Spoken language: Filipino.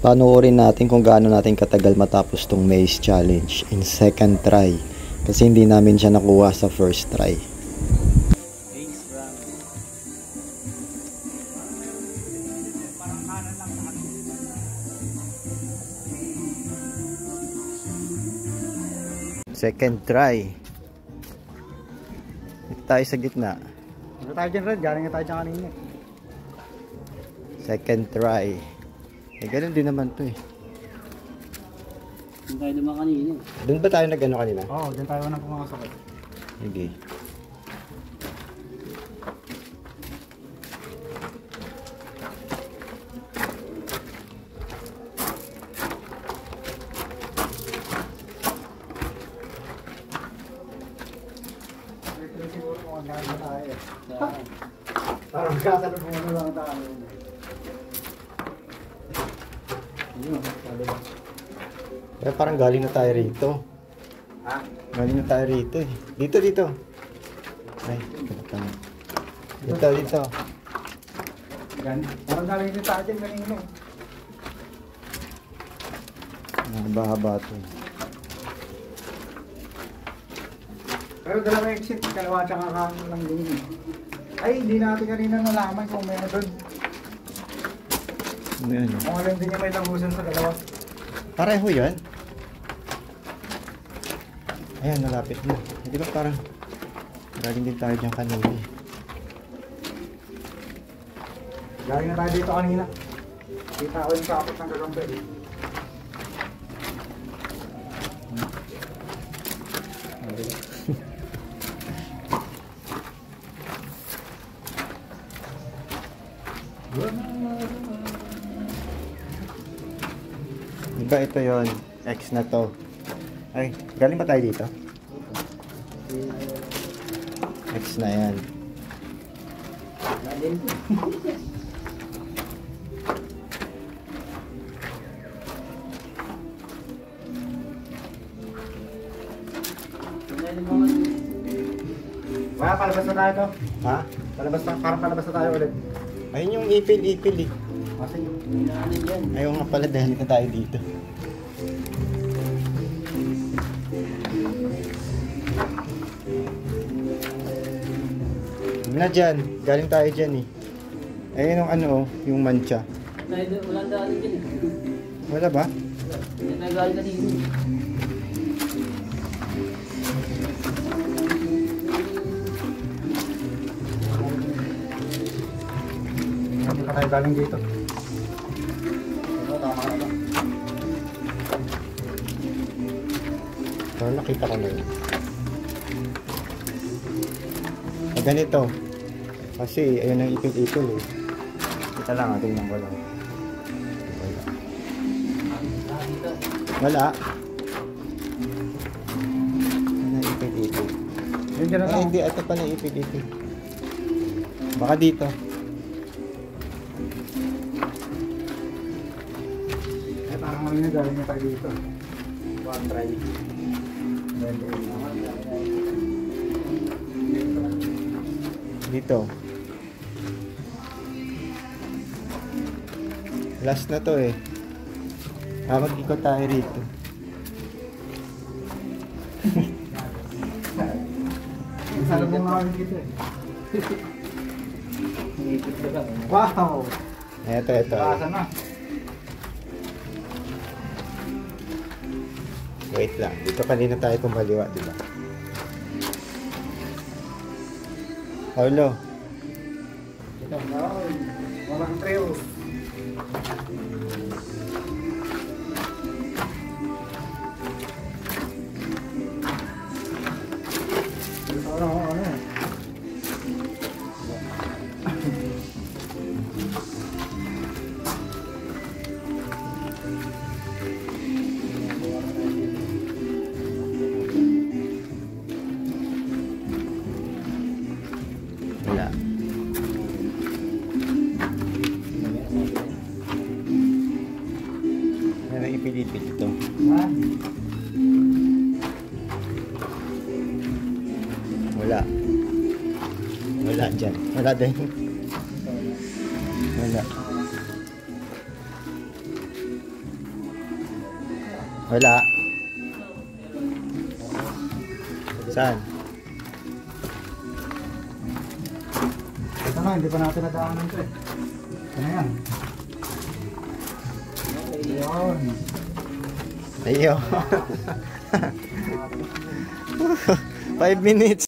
Panoorin natin kung gaano natin katagal matapos tong maze challenge in second try. Kasi hindi namin siya nakuha sa first try. Second try. Ito tayo sa gitna. Ito tayo dyan rin, galing tayo dyan kanina. Second try. Eh, ganun din naman to eh. Doon tayo naman kanina. Doon ba tayo nag-ano kanina? Oo, dyan tayo nang pumasok. Sige. Parang kasalubungan na lang tayo. Eh, parang galing na tayo rito. Ha? Galing na tayo rito eh. Dito, dito. Ay, kapatang. Dito, dito. Parang galing din tayo dyan kanina. Haba-haba to. Pero dalawa exit, kalawa tsaka kanan lang din. Ay, hindi natin kanina nalaman kung may doon. Ano yan? Kung alam din niya may langusan sa dalawa. Pareho yan. Ayan, nalapit na. Hindi ba parang galing din tayo dyan kanina eh. Galing na tayo dito kanina. Kita ko yung kapit ng gagambel. Diba ito yon X na to. Ay, galing ba tayo dito? X na yan. Wala, palabas na tayo to. Ha? Palabas na, parang palabas na tayo ulit. Ayun yung ipil-ipil eh. Kasi Ayaw nga pala dahil na tayo dito. Na dyan, galing tayo dyan eh. Ayun yung ano oh, yung mancha. Walang daan dyan eh. Wala ba? Hindi tayo galing kanina. hindi pa tayo galing dito. Tama na ba? Pero nakita ko na yun. Ganito. Kasi ayun ang ipil-ipil eh. Kita lang, tingnan ko lang. Wala. Ano ang ipil-ipil? Hindi na Ay, lang. hindi. Ito pa na ipil-ipil. Baka dito. Eh, parang kami na galing na tayo dito. One try. Dito. Last na to eh. Mag-ikot tayo rito. Salubong na kami dito eh. Ngipit ka lang. Wow! Ito. Basa na. Wait lang. Dito kanina tayo kumaliwa, di ba? Paulo. Ito. Walang trail. Ano eh. Wala. Ano ipilipil ito? Ha? Wala. Wala dyan. Wala din. Wala. Wala. Saan? Ito na, hindi pa natin nadaanan ito eh. Ito na yan. Ayun. Ayun. 5 minutes.